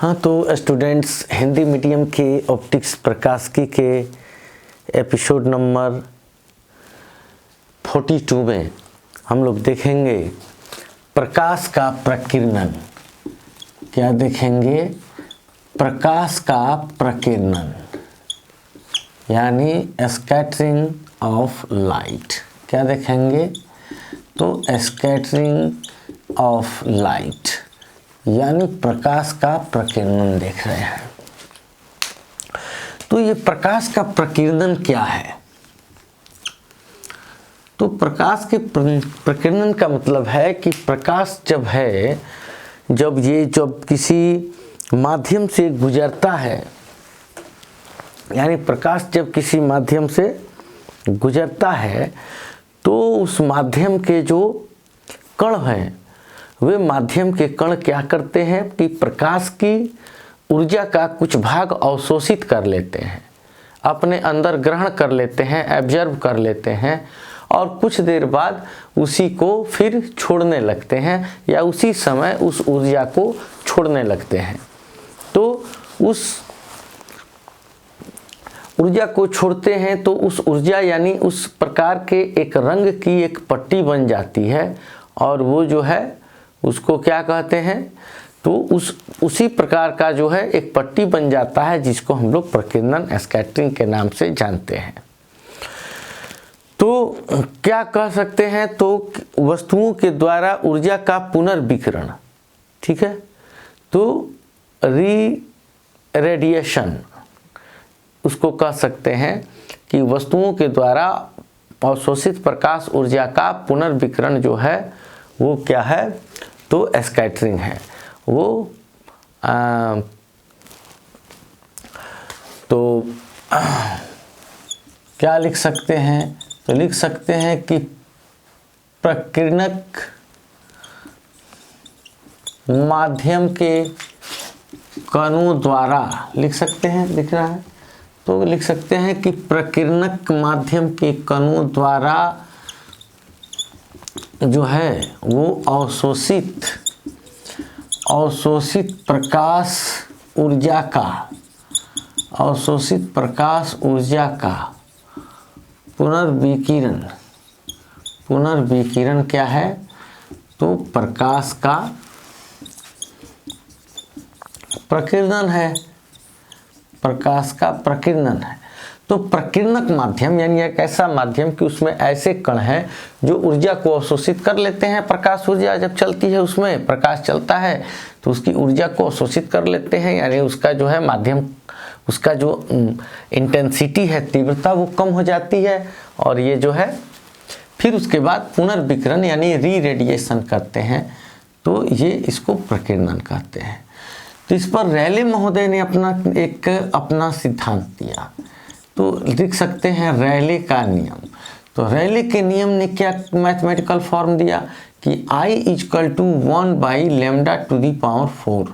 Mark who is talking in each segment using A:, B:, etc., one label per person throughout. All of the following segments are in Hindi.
A: हाँ, तो स्टूडेंट्स, हिंदी मीडियम के ऑप्टिक्स प्रकाशिकी के एपिसोड नंबर 42 में हम लोग देखेंगे प्रकाश का प्रकीर्णन। क्या देखेंगे? प्रकाश का प्रकीर्णन यानी स्कैटरिंग ऑफ लाइट। क्या देखेंगे? तो स्कैटरिंग ऑफ लाइट यानी प्रकाश का प्रकीर्णन देख रहे हैं। तो ये प्रकाश का प्रकीर्णन क्या है? तो प्रकाश के प्रकीर्णन का मतलब है कि प्रकाश जब किसी माध्यम से गुजरता है, यानी प्रकाश जब किसी माध्यम से गुजरता है तो उस माध्यम के जो कण हैं वे माध्यम के कण क्या करते हैं कि प्रकाश की ऊर्जा का कुछ भाग अवशोषित कर लेते हैं, अपने अंदर ग्रहण कर लेते हैं, एब्जर्व कर लेते हैं और कुछ देर बाद उसी को फिर छोड़ने लगते हैं या उसी समय उस ऊर्जा को छोड़ने लगते हैं। तो उस ऊर्जा को छोड़ते हैं तो उस ऊर्जा यानी उस प्रकार के एक रंग की एक पट्टी बन जाती है और वो जो है उसको क्या कहते हैं? तो उसी प्रकार का जो है एक पट्टी बन जाता है जिसको हम लोग प्रकीर्णन स्कैटरिंग के नाम से जानते हैं। तो क्या कह सकते हैं? तो वस्तुओं के द्वारा ऊर्जा का पुनर्विकिरण, ठीक है, तो रेडिएशन उसको कह सकते हैं कि वस्तुओं के द्वारा अवशोषित प्रकाश ऊर्जा का पुनर्विकिरण जो है वो क्या है? तो स्कैटरिंग है। वो क्या लिख सकते हैं? तो लिख सकते हैं कि प्रकीर्णक माध्यम के कणों द्वारा, लिख सकते हैं, दिख रहा है, तो लिख सकते हैं कि प्रकीर्णक माध्यम के कणों द्वारा जो है वो अवशोषित प्रकाश ऊर्जा का पुनर्विकिरण क्या है? तो प्रकाश का प्रकीर्णन है। प्रकाश का प्रकीर्णन है। तो प्रकीर्णक माध्यम यानी एक ऐसा माध्यम कि उसमें ऐसे कण हैं जो ऊर्जा को अवशोषित कर लेते हैं। प्रकाश ऊर्जा जब चलती है, उसमें प्रकाश चलता है तो उसकी ऊर्जा को अवशोषित कर लेते हैं, यानी उसका जो है माध्यम, उसका जो इंटेंसिटी है, तीव्रता, वो कम हो जाती है और ये जो है फिर उसके बाद पुनर्विकिरण यानी री रेडिएशन करते हैं। तो ये इसको प्रकीर्णन कहते हैं। तो इस पर रैले महोदय ने अपना सिद्धांत दिया। तो लिख सकते हैं रैले का नियम। तो रैले के नियम ने क्या मैथमेटिकल फॉर्म दिया कि I = 1/λ⁴।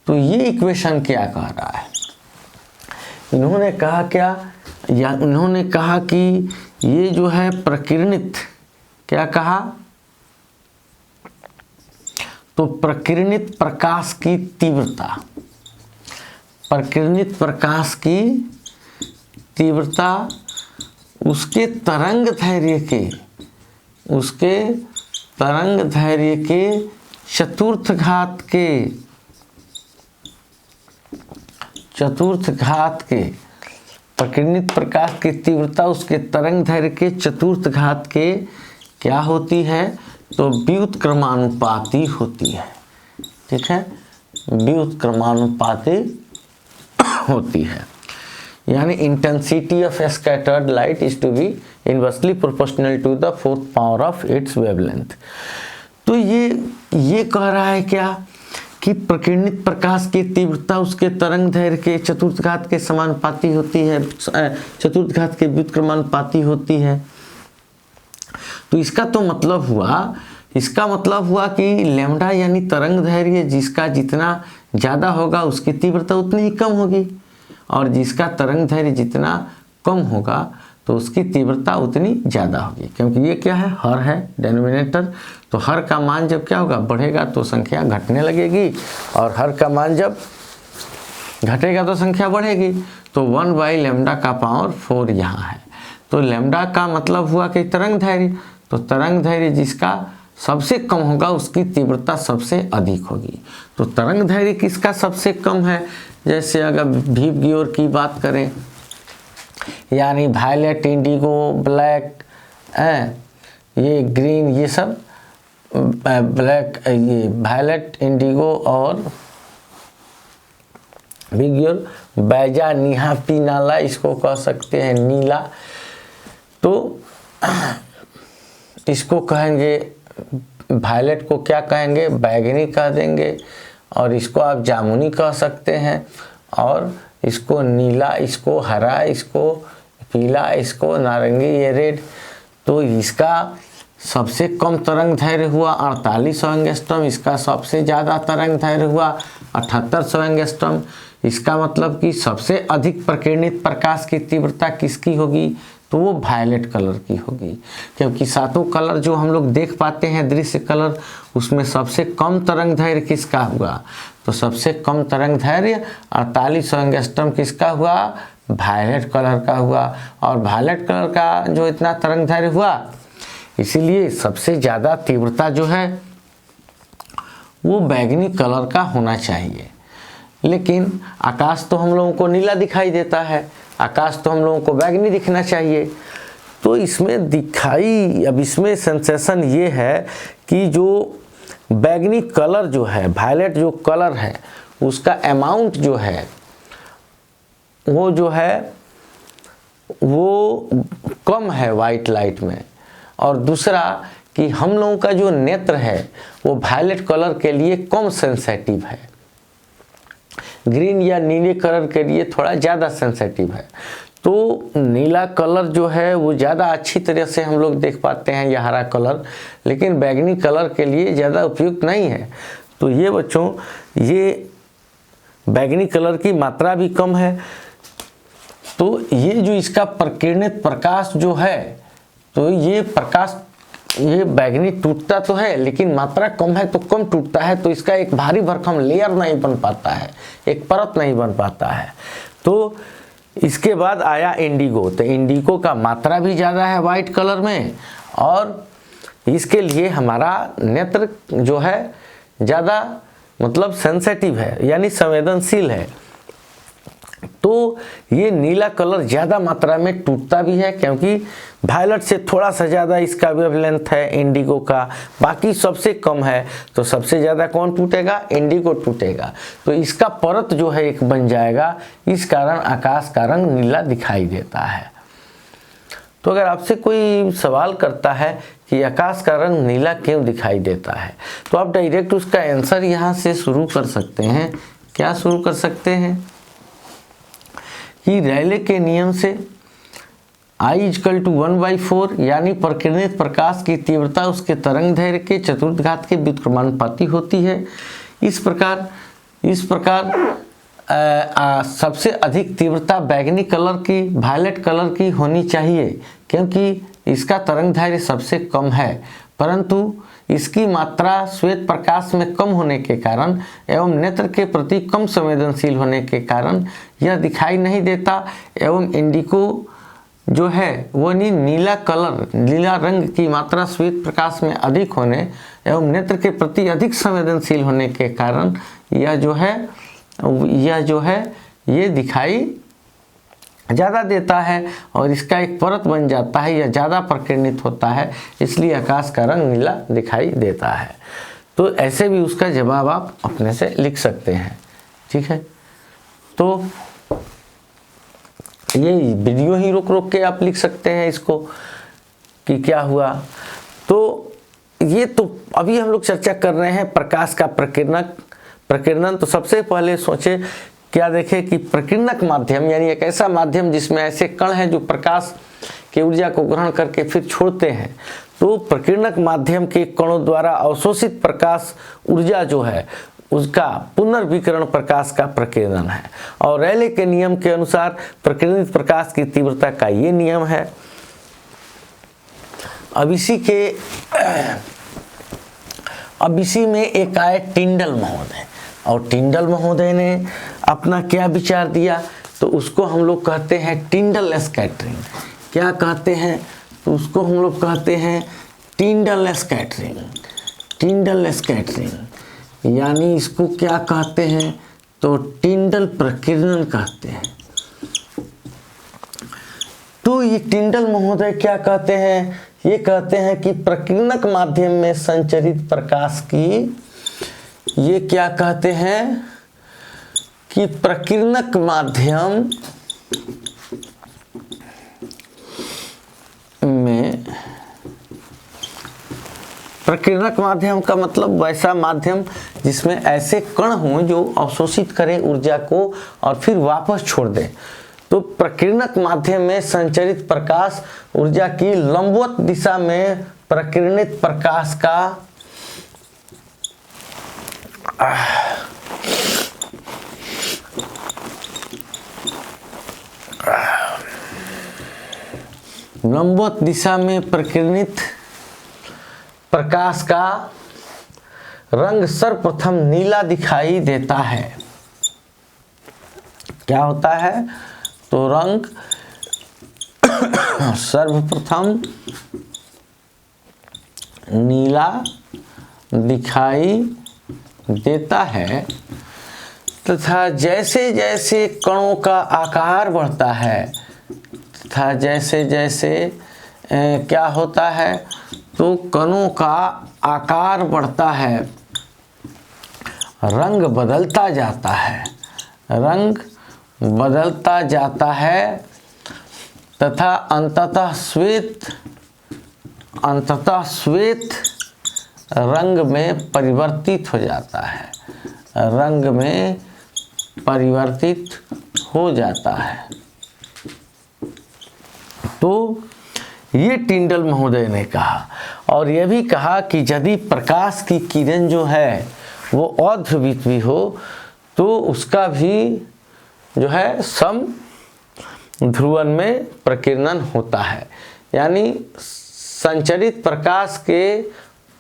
A: तो ये इक्वेशन क्या कह रहा है? इन्होंने कहा क्या? या उन्होंने कहा कि ये जो है प्रकीर्णित, क्या कहा? तो प्रकीर्णित प्रकाश की तीव्रता, प्रकीर्णित प्रकाश की तीव्रता उसके तरंग दैर्घ्य के चतुर्थ घात के प्रकीर्णित प्रकाश की तीव्रता उसके तरंग दैर्घ्य के चतुर्थ घात के क्या होती है? तो व्युत्क्रमानुपाती होती है। ठीक है, व्युत्क्रमानुपाती होती है। यानी intensity of scattered light is to be inversely proportional to the 4th power of its wavelength. तो ये कह रहा है क्या कि प्रकीर्णित प्रकाश की तीव्रता उसके तरंग दैर्घ्य के चतुर्थ घात के समानुपाती होती है, चतुर्थ घात के व्युत्क्रमानुपाती होती है। तो इसका मतलब हुआ कि लैम्डा यानी तरंग दैर्घ्य जिसका जितना ज़्यादा होगा उसकी तीव्रता उतनी ही कम होगी और जिसका तरंग दैर्घ्य जितना कम होगा तो उसकी तीव्रता उतनी ज़्यादा होगी, क्योंकि ये क्या है, हर है डिनोमिनेटर। तो हर का मान जब क्या होगा, बढ़ेगा तो संख्या घटने लगेगी, और हर का मान जब घटेगा तो संख्या बढ़ेगी। तो 1/λ का पावर 4 यहाँ है। तो लैम्डा का मतलब हुआ कि तरंग दैर्घ्य, तो तरंग दैर्घ्य जिसका सबसे कम होगा उसकी तीव्रता सबसे अधिक होगी। तो तरंग दैर्घ्य किसका सबसे कम है, जैसे अगर वीव की बात करें, यानी वायलेट, इंडिगो, ब्लैक, ये ग्रीन, ये सब ब्लैक, ये वायलेट, इंडिगो और वीव, बैजा, नीहा, पीनाला इसको कह सकते हैं नीला। तो इसको कहेंगे, वायलेट को क्या कहेंगे, बैगनी कह देंगे, और इसको आप जामुनी कह सकते हैं, और इसको नीला, इसको हरा, इसको पीला, इसको नारंगी, ये रेड। तो इसका सबसे कम तरंग दैर्घ्य हुआ 4800 एंगस्ट्रॉम, इसका सबसे ज़्यादा तरंग दैर्घ्य हुआ 7800 एंगस्ट्रॉम। इसका मतलब कि सबसे अधिक प्रकीर्णित प्रकाश की तीव्रता किसकी होगी, तो वो वायलेट कलर की होगी, क्योंकि सातों कलर जो हम लोग देख पाते हैं दृश्य कलर, उसमें सबसे कम तरंग दैर्घ्य किसका हुआ, तो सबसे कम तरंग दैर्घ्य 4800 एंगस्ट्रॉम किसका हुआ, वायलेट कलर का हुआ। और वायलेट कलर का जो इतना तरंग दैर्घ्य हुआ, इसीलिए सबसे ज़्यादा तीव्रता जो है वो बैगनी कलर का होना चाहिए। लेकिन आकाश तो हम लोगों को नीला दिखाई देता है, आकाश तो हम लोगों को बैगनी दिखना चाहिए। तो इसमें दिखाई, अब इसमें सेंसेशन ये है कि जो बैगनी कलर जो है, वायलेट जो कलर है, उसका अमाउंट जो है वो जो है वो कम है वाइट लाइट में। और दूसरा कि हम लोगों का जो नेत्र है वो वायलेट कलर के लिए कम सेंसिटिव है, ग्रीन या नीले कलर के लिए थोड़ा ज़्यादा सेंसिटिव है। तो नीला कलर जो है वो ज़्यादा अच्छी तरह से हम लोग देख पाते हैं, या हरा कलर, लेकिन बैगनी कलर के लिए ज़्यादा उपयुक्त नहीं है। तो ये बच्चों, ये बैगनी कलर की मात्रा भी कम है। तो ये जो इसका प्रकीर्णित प्रकाश जो है, तो ये प्रकाश, ये बैगनी टूटता तो है लेकिन मात्रा कम है, तो कम टूटता है, तो इसका एक भारी भरकम लेयर नहीं बन पाता है, एक परत नहीं बन पाता है। तो इसके बाद आया इंडिगो। तो इंडिगो का मात्रा भी ज़्यादा है वाइट कलर में, और इसके लिए हमारा नेत्र जो है ज़्यादा मतलब सेंसिटिव है, यानी संवेदनशील है। तो ये नीला कलर ज़्यादा मात्रा में टूटता भी है, क्योंकि वायलेट से थोड़ा सा ज़्यादा इसका वेवलेंथ है इंडिगो का, बाकी सबसे कम है। तो सबसे ज़्यादा कौन टूटेगा, इंडिगो टूटेगा। तो इसका परत जो है एक बन जाएगा, इस कारण आकाश का रंग नीला दिखाई देता है। तो अगर आपसे कोई सवाल करता है कि आकाश का रंग नीला क्यों दिखाई देता है, तो आप डायरेक्ट उसका आंसर यहाँ से शुरू कर सकते हैं। क्या शुरू कर सकते हैं कि रेले के नियम से I = 1/4, यानी प्रकीर्णित प्रकाश की तीव्रता उसके तरंग दैर्घ्य के चतुर्थघात के व्युत्क्रमानुपाती होती है। इस प्रकार सबसे अधिक तीव्रता बैगनी कलर की, वायलेट कलर की होनी चाहिए, क्योंकि इसका तरंग दैर्घ्य सबसे कम है, परंतु इसकी मात्रा श्वेत प्रकाश में कम होने के कारण एवं नेत्र के प्रति कम संवेदनशील होने के कारण यह दिखाई नहीं देता। एवं इंडिगो जो है वो नीला कलर, नीला रंग की मात्रा श्वेत प्रकाश में अधिक होने एवं नेत्र के प्रति अधिक संवेदनशील होने के कारण यह जो है ये दिखाई ज़्यादा देता है, और इसका एक परत बन जाता है, यह ज़्यादा प्रकीर्णित होता है, इसलिए आकाश का रंग नीला दिखाई देता है। तो ऐसे भी उसका जवाब आप अपने से लिख सकते हैं। ठीक है, तो ये वीडियो ही रोक के आप लिख सकते हैं इसको कि क्या हुआ। तो ये तो अभी हम लोग चर्चा कर रहे हैं प्रकाश का प्रकीर्णन। तो सबसे पहले सोचे क्या देखें कि प्रकीर्णक माध्यम यानी एक ऐसा माध्यम जिसमें ऐसे कण हैं जो प्रकाश की ऊर्जा को ग्रहण करके फिर छोड़ते हैं। तो प्रकीर्णक माध्यम के कणों द्वारा अवशोषित प्रकाश ऊर्जा जो है उसका पुनर्विकिरण प्रकाश का प्रकीर्णन है। और रेले के नियम के अनुसार प्रकीर्णित प्रकाश की तीव्रता का ये नियम है। अब इसी में एक आए टिंडल महोदय, और टिंडल महोदय ने अपना क्या विचार दिया, तो उसको हम लोग कहते हैं टिंडल स्कैटरिंग। क्या कहते हैं, तो उसको हम लोग कहते हैं टिंडल स्कैटरिंग। टिंडल स्कैटरिंग यानी इसको क्या कहते हैं, तो टिंडल प्रकीर्णन कहते हैं। तो ये टिंडल महोदय क्या कहते हैं, ये कहते हैं कि प्रकीर्णक माध्यम में संचरित प्रकाश की, ये क्या कहते हैं कि प्रकीर्णक माध्यम में, प्रकीर्णक माध्यम का मतलब वैसा माध्यम जिसमें ऐसे कण हों जो अवशोषित करें ऊर्जा को और फिर वापस छोड़ दें। तो प्रकीर्णक माध्यम में संचरित प्रकाश ऊर्जा की लंबवत दिशा में प्रकीर्णित प्रकाश का लंबवत दिशा में प्रकीर्णित प्रकाश का रंग सर्वप्रथम नीला दिखाई देता है। क्या होता है, तो रंग सर्वप्रथम नीला दिखाई देता है तथा जैसे जैसे कणों का आकार बढ़ता है, तथा जैसे जैसे क्या होता है, तो कणों का आकार बढ़ता है, रंग बदलता जाता है, रंग बदलता जाता है तथा अंततः श्वेत रंग में परिवर्तित हो जाता है, रंग में परिवर्तित हो जाता है। तो ये टिंडल महोदय ने कहा, और यह भी कहा कि यदि प्रकाश की किरण जो है वो अध्रुवित भी हो तो उसका भी जो है सम ध्रुवन में प्रकीर्णन होता है। यानी संचरित प्रकाश के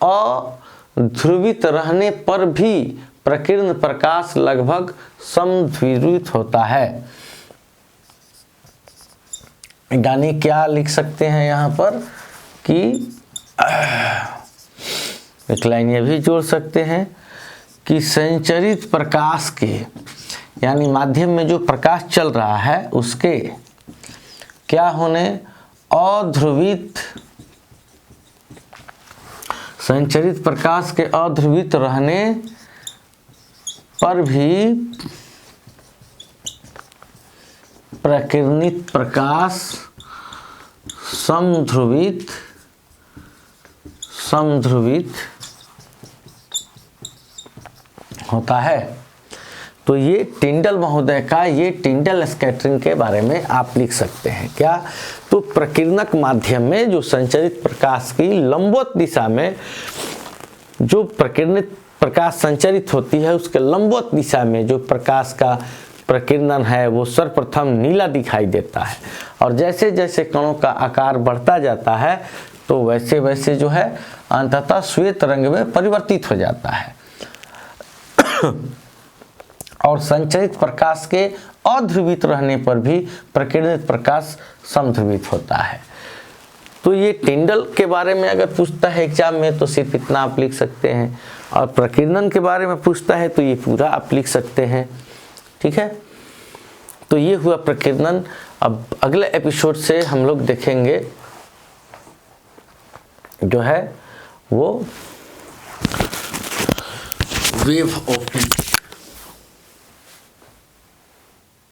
A: अध्रुवित रहने पर भी प्रकीर्ण प्रकाश लगभग समध्रुवित होता है। यानी क्या लिख सकते हैं यहाँ पर कि एक लाइन ये भी जोड़ सकते हैं कि संचरित प्रकाश के, यानी माध्यम में जो प्रकाश चल रहा है उसके क्या होने, अध्रुवित, संचरित प्रकाश के अध्रुवित रहने पर भी प्रकीर्णित प्रकाश समध्रुवित होता है। तो ये टिंडल महोदय का, ये टिंडल स्कैटरिंग के बारे में आप लिख सकते हैं। क्या, तो प्रकीर्णक माध्यम में जो संचरित प्रकाश की लंबवत दिशा में जो प्रकीर्णित प्रकाश संचरित होती है उसके लंबवत दिशा में जो प्रकाश का प्रकीर्णन है वो सर्वप्रथम नीला दिखाई देता है, और जैसे जैसे कणों का आकार बढ़ता जाता है तो वैसे वैसे जो है अंततः श्वेत रंग में परिवर्तित हो जाता है। और संचरित प्रकाश के अध्रुवित रहने पर भी प्रकीर्णित प्रकाश समध्रुवित होता है। तो ये टिंडल के बारे में अगर पूछता है एग्जाम में तो सिर्फ इतना आप लिख सकते हैं, और प्रकीर्णन के बारे में पूछता है तो ये पूरा आप लिख सकते हैं। ठीक है, तो ये हुआ प्रकीर्णन। अब अगले एपिसोड से हम लोग देखेंगे जो है वो वेव ऑप्टिक्स।